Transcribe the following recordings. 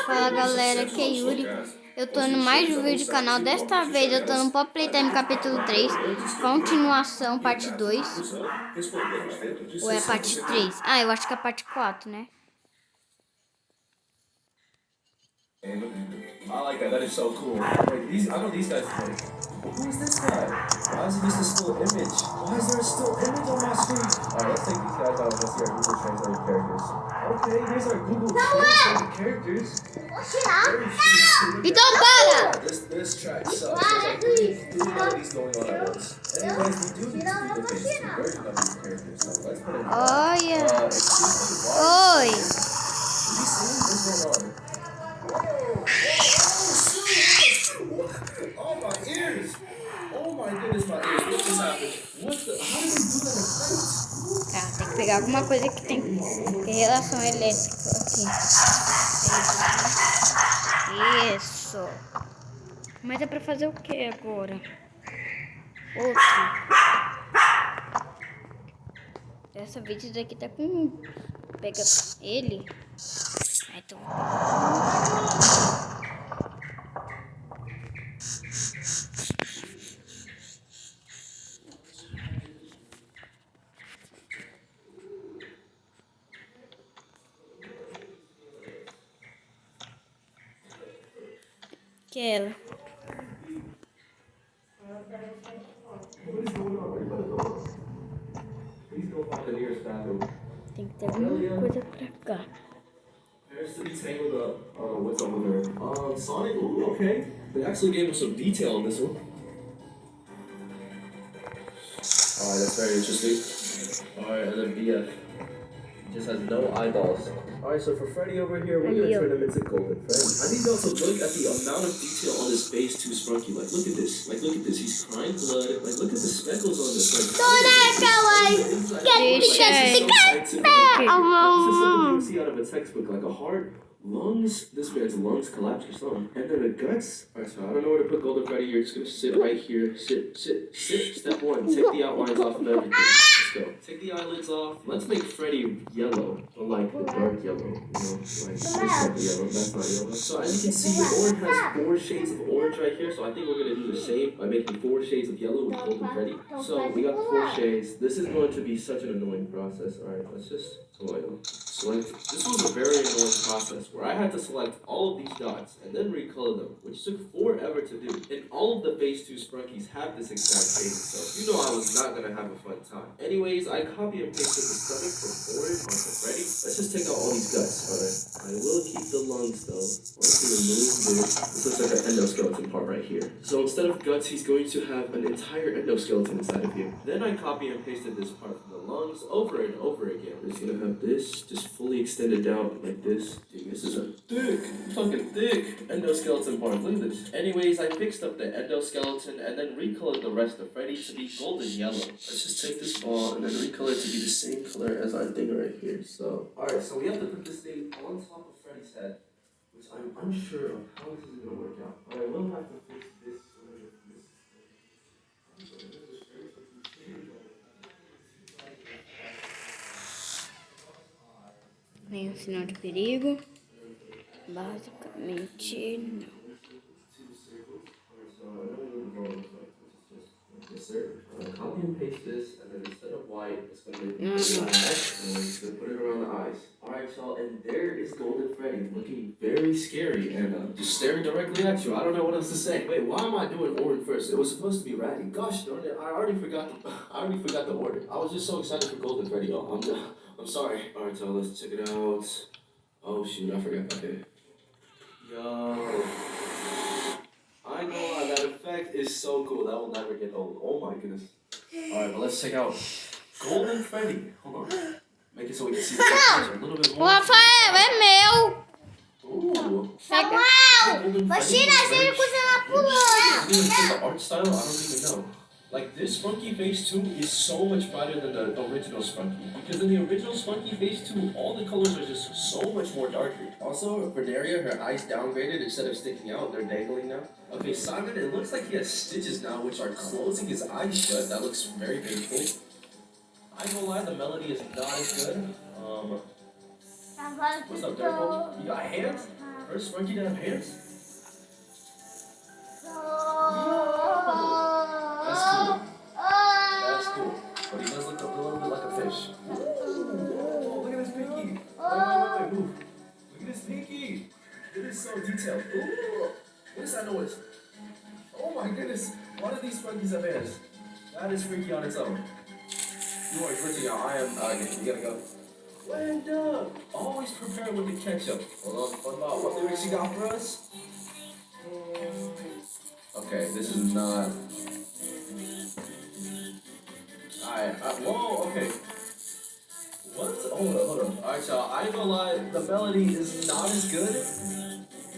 Fala galera, aqui é Yuri. Eu tô no mais um vídeo do canal. Desta vez eu tô no Pop Playtime capítulo 3, continuação, parte 2. Ou é parte 3? Ah, eu acho que é a parte 4, né? I like that. That is so cool. Like these, I know these guys. Like, who is this guy? Why is it just a still image? Why is there a still image on my screen? All right, let's take these guys out and let's see our Google Translate characters. Okay, here's our Google Translate characters. Então para! This track sucks. There's like three melodies going on at once. Anyways, we do need to do the basic version of these characters. So let's put in. Olha! Oi! Did you see what's going on? Oh my ears! Oh my goodness, my ears! What just happened? What the? How did we do that effect? Tá, tem que pegar alguma coisa que tem relação elétrica aqui. Isso. Mas é pra fazer o que agora? Outro. Essa vídeo daqui tá com... Pega ele. Aí tu... Que é ela. Tem que ter alguma coisa pra cá. What's up with her? Sonic? Ooh, okay. They actually gave us some detail on this one. Alright, that's very interesting. Alright, and then BF. Just has no eyeballs. Alright, so for Freddy over here, we're gonna turn him into Golden Freddy. I need to also look at the amount of detail on his face too, Sprunky. Like, look at this. Like, look at this. He's crying blood. Like, look at the speckles on this. Like, this is something you would see out of a textbook. Like a heart, lungs. This man's lungs collapse or something. And then the guts. Alright, so I don't know where to put Golden Freddy. You're just gonna sit right here. Sit. Step one, take the outlines off of everything. Let's go. Take the eyelids off. Let's make Freddy yellow. Like the dark yellow, you know, like this type of yellow, that's not yellow. So as you can see, orange has 4 shades of orange right here, so I think we're going to do the same by making 4 shades of yellow with Golden Freddy. So we got the 4 shades. This is going to be such an annoying process. Alright, let's just select. This was a very annoying process where I had to select all of these dots and then recolor them, which took forever to do. And all of the phase 2 Sprunkies have this exact shading, so you know I was not going to have a fun time. Anyways, I copy and pasted the stomach from orange onto Freddy. Let's just take out all these guts, alright? I will keep the lungs though. Once we remove this looks like an endoskeleton part right here. So instead of guts, he's going to have an entire endoskeleton inside of him. Then I copy and pasted this part from the lungs over and over again. We're just gonna have this just fully extended out like this. Dude, this is a fucking thick endoskeleton part. Look at this. Anyways, I fixed up the endoskeleton and then recolored the rest of Freddy to be golden yellow. Let's just take this ball and then recolor it to be the same color as our thing right here. So, alright, so we have to put this thing on top of Freddy's head, which I'm unsure of how this is going to work out. But I will have to fix this. Nenhum sinal de perigo. Basicamente, não. Copy and paste this, and then instead of white, it's going to be black, and we're just going to put it around the eyes. Alright, y'all, and there is Golden Freddy, looking very scary, and just staring directly at you. I don't know what else to say. Wait, why am I doing orange first? It was supposed to be ratty. Gosh darn it, I already forgot the order. I was just so excited for Golden Freddy, y'all. I'm sorry. Alright, so let's check it out. Oh shoot, I forgot. Okay. Yo. I know that effect is so cool. That will never get old. Oh my goodness. Alright, but let's check out Golden Freddy. Hold on. Make it so we can see the pictures a little bit more. Rafael, é meu! Samuel! Você nasceu com ela pulando! The art style, I don't even know. Like, this Spunky Phase 2 is so much brighter than the original Spunky. Because in the original Spunky Phase 2, all the colors are just so much more darker. Also, Verdaria, her eyes downgraded instead of sticking out, they're dangling now. Okay, Simon, it looks like he has stitches now, which are closing his eyes shut. That looks very painful. I ain't gonna lie, the melody is not as good. What's up, Dirtball? You got hands? First monkey to have hands? That's cool. That's cool. But he does look a little bit like a fish. Ooh, look at his pinky. Wait, move. Look at his pinky. It is so detailed. Ooh, what is that noise? Oh my goodness. Why do these monkeys have hands? That is freaky on its own. You are glitching out. I am. You gotta go. Wait up. Always prepare with the ketchup. Hold on, what lyrics you got for us? Okay, this is not. Whoa, okay. What? Hold on. Alright, y'all. I ain't gonna lie, the melody is not as good.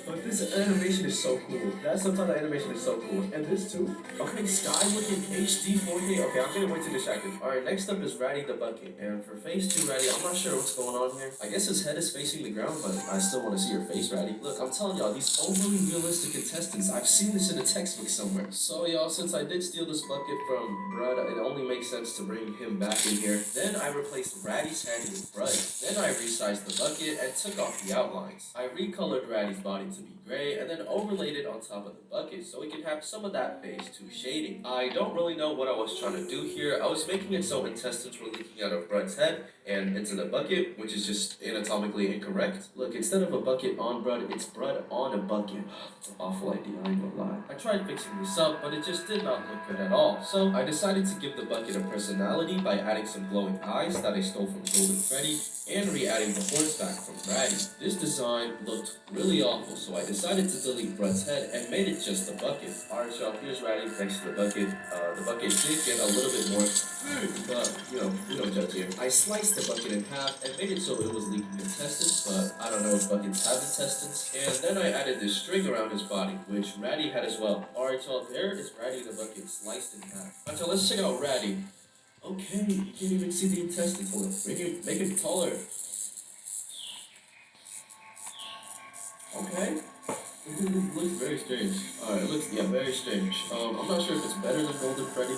But this animation is so cool. That subtitle animation is so cool. And this too. Okay, Sky looking HD 4K. Okay, I'm getting way too distracted. Alright, next up is Ratty the Bucket. And for phase 2 Ratty, I'm not sure what's going on here. I guess his head is facing the ground, but I still want to see your face, Ratty. Look, I'm telling y'all, these overly realistic contestants, I've seen this in a textbook somewhere. So y'all, since I did steal this bucket from Brud, it only makes sense to bring him back in here. Then I replaced Ratty's hand with Brud. Then I resized the bucket and took off the outlines. I recolored Ratty's body to be gray and then overlaid it on top of the bucket so we can have some of that phase 2 shading. I don't really know what I was trying to do here. I was making it so intestines were leaking out of Brud's head and into the bucket, which is just anatomically incorrect. Look, instead of a bucket on Brud, it's Brud on a bucket. It's an awful idea, I ain't gonna lie. I tried fixing this up, but it just did not look good at all. So I decided to give the bucket a personality by adding some glowing eyes that I stole from Golden Freddy and re-adding the horns back from Ratty. This design looked really awful, so I decided to delete Brud's head and made it just the bucket. Alright y'all, here's Ratty next to the bucket. The bucket did get a little bit more food, but you know, we don't judge here. I sliced the bucket in half and made it so it was leaking intestines, but I don't know if buckets have intestines. And then I added this string around his body, which Ratty had as well. Alright y'all, there is Ratty the bucket sliced in half. Alright y'all, let's check out Ratty. Okay, you can't even see the intestines. Hold on, make it taller. Okay. It looks very strange. Alright, it looks, very strange. I'm not sure if it's better than Golden Freddy.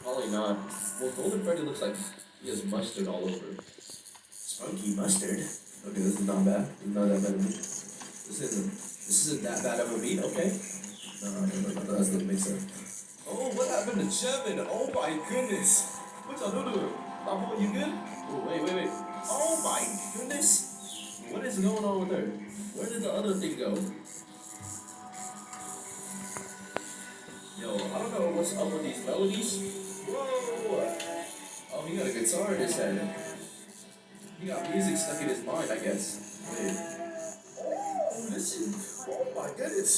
Probably not. Well, Golden Freddy looks like he has mustard all over. Spunky mustard. Okay, this is not bad. This is not that bad of a beat. This isn't that bad of a beat, okay? No, that doesn't make sense. Oh, what happened to Chevin? Oh my goodness. What y'all doing? Papa, you good? Oh, wait. Oh my goodness. What is going on with her? Where did the other thing go? Yo, I don't know what's up with these melodies. Whoa! Oh, he got a guitar in his head. He got music stuck in his mind, I guess. Wait. Oh, listen. Oh my goodness.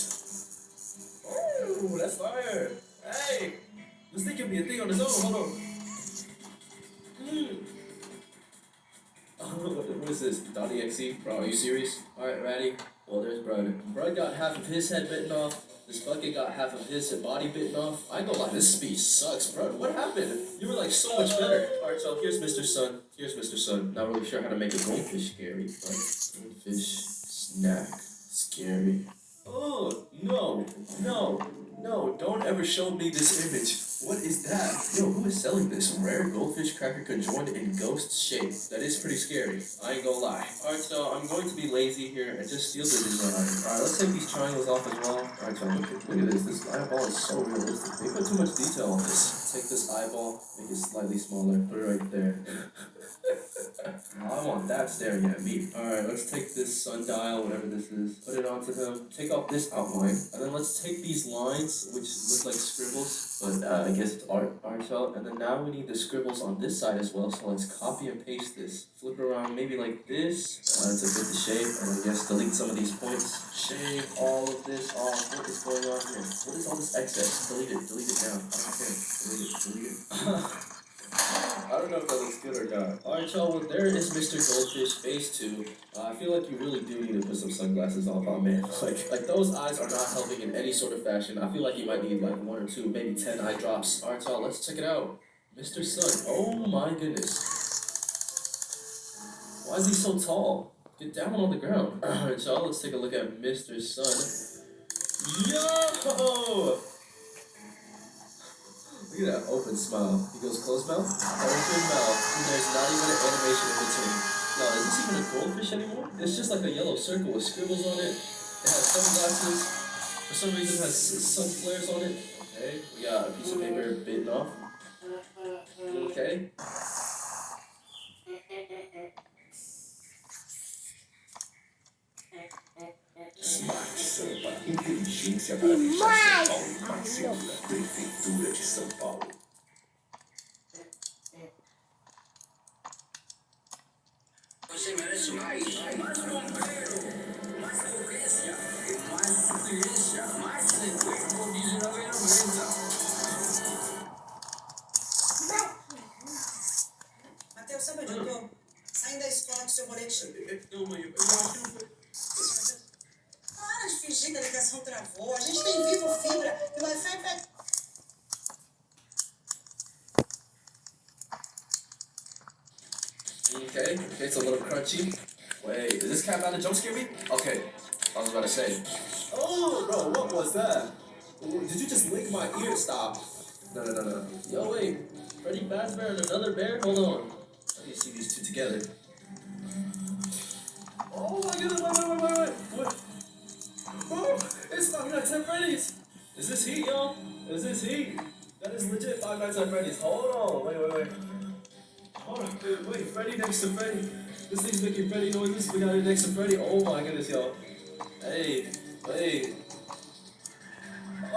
Oh, that's fire. Hey! This thing can be a thing on its own. Hold on. What is this? .exe? Bro, are you serious? Alright, Ratty. Well, there's Brud. Brud got half of his head bitten off. This bucket got half of his body bitten off. I ain't gonna lie, this speech sucks, Brud. What happened? You were like so much better. Alright, so here's Mr. Sun. Not really sure how to make a goldfish scary, but goldfish snack scary. Oh, no, don't ever show me this image. What is that? Yo, who is selling this? Rare goldfish cracker conjoined in ghost shape. That is pretty scary. I ain't gonna lie. Alright, so I'm going to be lazy here and just steal the design. Alright, let's take these triangles off as well. Alright, so look at this. This eyeball is so realistic. They put too much detail on this. Take this eyeball, make it slightly smaller, put it right there. I want that staring at me. Alright, let's take this sundial, whatever this is, put it onto him, take off this outline, and then let's take these lines, which look like scribbles, but I guess it's art shell, and then now we need the scribbles on this side as well, so let's copy and paste this. Flip it around maybe like this, to fit the shape, and I guess delete some of these points. Shave all of this off. What is going on here? What is all this excess? Delete it now. Okay, delete it. I don't know if that looks good or not. Alright y'all, well there is Mr. Goldfish phase 2. I feel like you really do need to put some sunglasses on, oh man. Like those eyes are not helping in any sort of fashion. I feel like you might need like 1 or 2, maybe 10 eye drops. Alright y'all, let's check it out. Mr. Sun, oh my goodness. Why is he so tall? Get down on the ground. Alright y'all, let's take a look at Mr. Sun. Yo! Look at that open smile. He goes closed mouth, open mouth, and there's not even an animation in between. No, is this even a goldfish anymore. It's just like a yellow circle with scribbles on it. It has sunglasses. For some reason, it has sun flares on it. Okay, we got a piece of paper bitten off. Okay. Smart Sampa, inteligência para deixar São Paulo mais segura. Prefeitura de São Paulo. Você merece mais bombeiro, mais potência e mais experiência, mais 50 por R$19,90. Matheus, sabe onde eu tô? Saindo da escola com seu colete. Não, mãe, eu acho que não foi. Para de fingir que a ligação travou. A gente tem Vivo Fibra e o Wi-Fi vai... Okay, it's a little crunchy. Wait, is this cat about to jump scare me? Okay, I was about to say. Oh, bro, what was that? Did you just lick my ear? Stop. No. Yo, wait. Freddy Fazbear and another bear? Hold on. I need to see these two together. Oh my goodness, wait. Oh, it's Five Nights at Freddy's. Is this heat, y'all? Is this heat? That is legit Five Nights at Freddy's. Hold on, wait. Hold on, wait, Freddy next to Freddy. This thing's making Freddy noises. We got it next to Freddy. Oh my goodness, y'all. Hey, wait.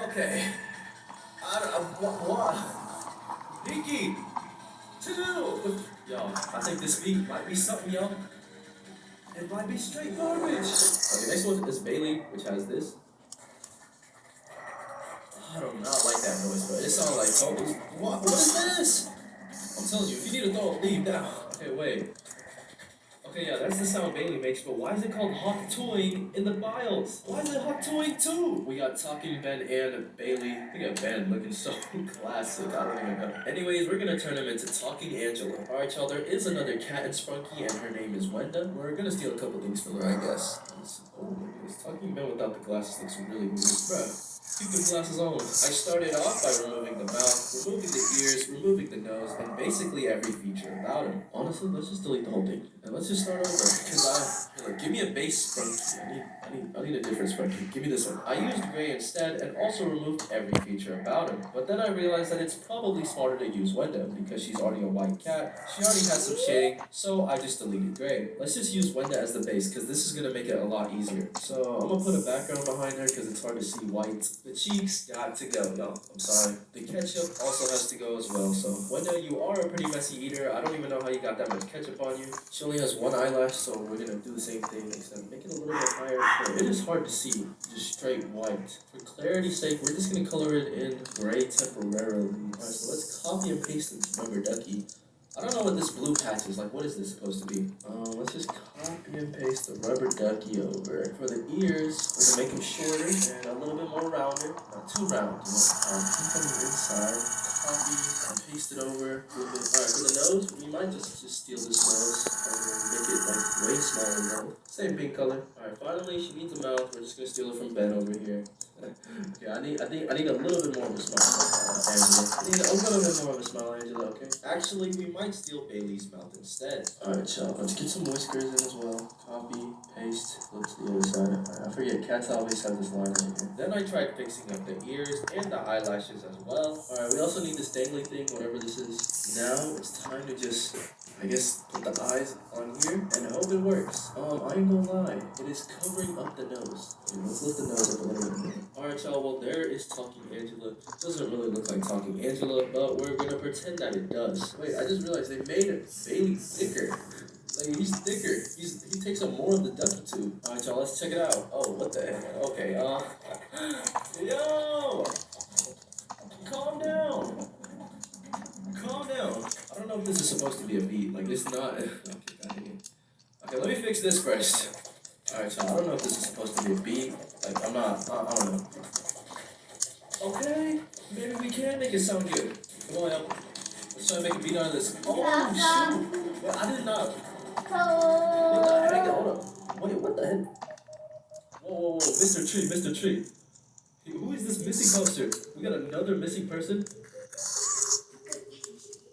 Okay. What? Pinky! Chill! Yo, I think this beat might be something, yo. It might be straight garbage. Okay, next one is Bailey, which has this. I do not like that noise, but it sounds like totally. What is this? I'm telling you, if you need to throw, leave now. Okay, wait. Okay, yeah, that's the sound Bailey makes, but why is it called Hawk Toying in the BIOS? Why is it Hawk Toying 2? We got Talking Ben and Bailey. We got Ben looking so classic, I don't even know. Anyways, we're gonna turn him into Talking Angela. Alright, y'all, there is another cat in Sprunky, and her name is Wenda. We're gonna steal a couple things from her, I guess. Oh my goodness, Talking Ben without the glasses looks really weird. Bruh. Keep the glasses on. I started off by removing the mouth, removing the ears, removing the nose, and basically every feature about him. Honestly, let's just delete the whole thing. And let's just start over. Because give me a base Sprunky. I need a different Sprunky. Give me this one. I used gray instead and also removed every feature about him. But then I realized that it's probably smarter to use Wenda because she's already a white cat. She already has some shading, so I just deleted gray. Let's just use Wenda as the base because this is going to make it a lot easier. So I'm going to put a background behind her because it's hard to see white. The cheeks got to go. No, I'm sorry. The ketchup also has to go as well. So Wenda, you are a pretty messy eater. I don't even know how you got that much ketchup on you. She only has one eyelash, so we're going to do the same thing except make it a little bit higher. But it is hard to see, just straight white. For clarity's sake, we're just going to color it in gray temporarily. Alright, so let's copy and paste this rubber ducky. I don't know what this blue patch is, like what is this supposed to be? Let's just copy and paste the rubber ducky over. For the ears, we're going to make them shorter and a little bit more rounder. Not too round, you know. Keep them inside, copy and paste it over. Alright, for the nose, we might just steal this nose and make it like way smaller now. Same pink color. Alright, finally she needs a mouth. We're just going to steal it from Ben over here. Okay, I need a little bit more of a smile, Angela. I need a little bit more of a smile, Angela, okay? Actually, we might steal Bailey's mouth instead. Alright, y'all, let's get some whiskers in as well. Copy, paste, flip to the other side. Alright, I forget, cats always have this line right here. Then I tried fixing up the ears and the eyelashes as well. Alright, we also need this dangly thing, whatever this is. Now, it's time to just, I guess, put the eyes on here and hope it works. I ain't gonna lie, it is covering up the nose. Okay, let's lift the nose up a little bit. Alright, y'all, well, there is Talking Angela. Doesn't really look like Talking Angela, but we're gonna pretend that it does. Wait, I just realized they made Bailey thicker. Like, he's thicker. He takes up more of the ducky tube. Alright, y'all, let's check it out. Oh, what the heck? Okay, yo! Calm down. Calm down. I don't know if this is supposed to be a beat. Like, it's not. Okay, let me fix this first. Alright, so I don't know if this is supposed to be a beat. Like, I don't know. Okay, maybe we can make it sound good. Come on, y'all. Let's try to make a beat out of this. Oh, shoot! Well, I did not. What the heck? Hold up. Wait, what the heck? Whoa. Mr. Tree. Who is this missing poster? We got another missing person?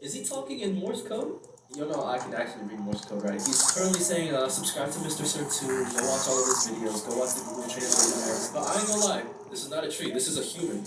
Is he talking in Morse code? You know, I can actually read Morse code, right? He's currently saying, subscribe to Mr. Sir 2, go watch all of his videos, go watch the Google Translate. But I ain't gonna lie, this is not a tree, this is a human.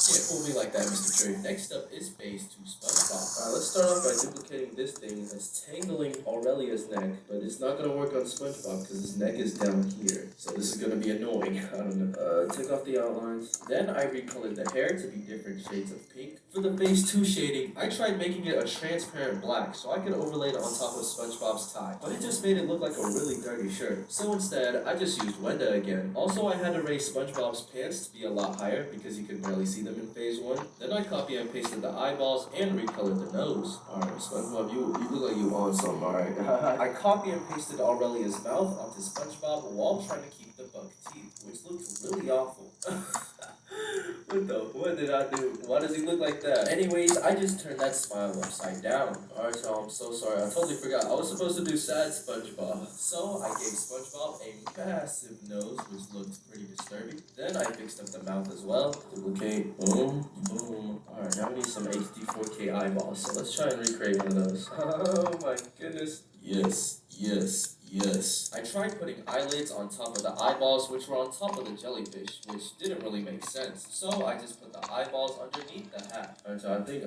You can't fool me like that, Mr. Tree. Next up is phase 2 SpongeBob. Alright, let's start off by duplicating this thing that's tangling Aurelia's neck, but it's not gonna work on SpongeBob because his neck is down here. So this is gonna be annoying. I don't know. Take off the outlines. Then I recolored the hair to be different shades of pink. For the phase 2 shading, I tried making it a transparent black so I could overlay it on top of SpongeBob's tie, but it just made it look like a really dirty shirt. So instead, I just used Wenda again. Also, I had to raise SpongeBob's pants to be a lot higher because you could barely see them in phase 1. Then I copy and pasted the eyeballs and recolored the nose. Alright, SpongeBob, you look like you on something, alright? I copy and pasted Aurelia's mouth onto SpongeBob while trying to keep the bug teeth, which looked really awful. What did I do? Why does he look like that? Anyways, I just turned that smile upside down. Alright, so I'm so sorry. I totally forgot. I was supposed to do sad SpongeBob. So I gave SpongeBob a massive nose, which looked pretty disturbing. Then I fixed up the mouth as well. Duplicate. Boom. Boom. Alright, now we need some HD 4K eyeballs. So let's try and recreate one of those. Oh my goodness. Yes. Yes. Yes. I tried putting eyelids on top of the eyeballs, which were on top of the jellyfish, which didn't really make sense. So I just put the eyeballs underneath the hat. Alright, so I think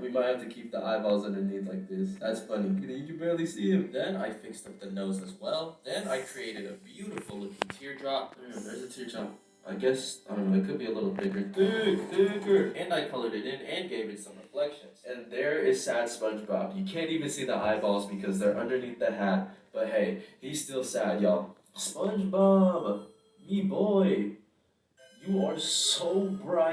we might have to keep the eyeballs underneath like this. That's funny. You can barely see him. Then I fixed up the nose as well. Then I created a beautiful looking teardrop. There's a teardrop. I guess, I don't know, it could be a little bigger. Bigger. And I colored it in and gave it some reflections. And there is sad SpongeBob. You can't even see the eyeballs because they're underneath the hat. But hey, he's still sad, y'all. SpongeBob, me boy, you are so bright.